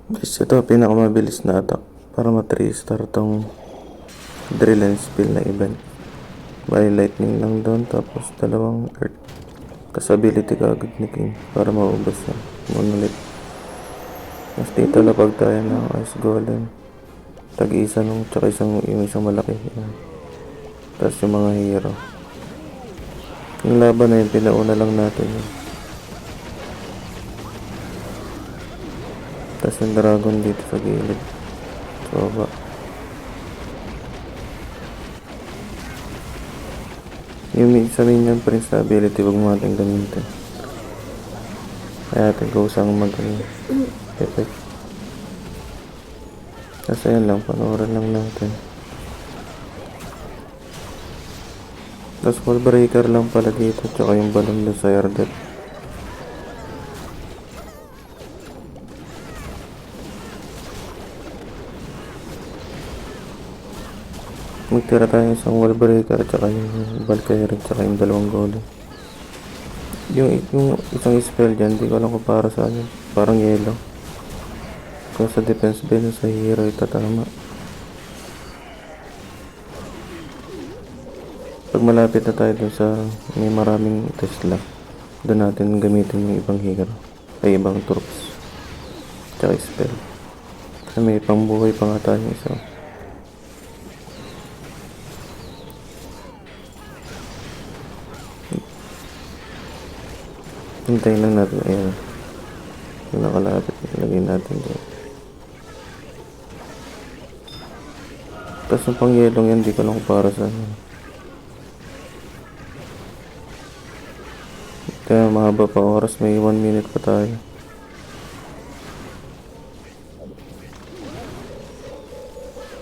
Guys, ito pinakamabilis na attack para ma-3-star tong drill and spill na event. Bali lightning lang doon, tapos dalawang earth. Kas ability ka agad ni King para maubos na monolith. Mas dito lapag tayo ng ice golem. Tag-isa nung tsaka yung isang malaki. Yan. Tapos yung mga hero. Yung laban na yun, pinauna lang natin yun. Tapos yung dragon dito sa gilid. So, baba. Yung sa minion prince na ability, wag mo natin gamitin. Kaya natin kusang mag-effect. Kasi yan lang, panoorin lang natin. Tapos wall breaker lang pala dito, tsaka yung balon doon sa airdet. Magtira tayo isang wall breaker, tsaka yung Valkyrie, tsaka yung dalawang golem. Yung isang spell dyan, di ko alam kung para saan yun. Parang yellow. Kung sa defense bin sa hero itatama. Pag malapit na tayo dun sa may maraming Tesla, doon natin gamitin yung ibang hero. Ay ibang troops. Tsaka spell. Kasi may pangbuhay pa nga tayo isa. Hintayin lang natin. Ayan. Yung nakalapit. Ilagay natin dyan. Tapos yung pang yelong yan, di ko lang para sa ano. Kaya mahaba pa oras. May 1 minute pa tayo.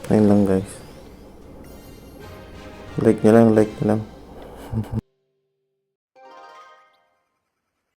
Ayun lang guys. Like nyo lang.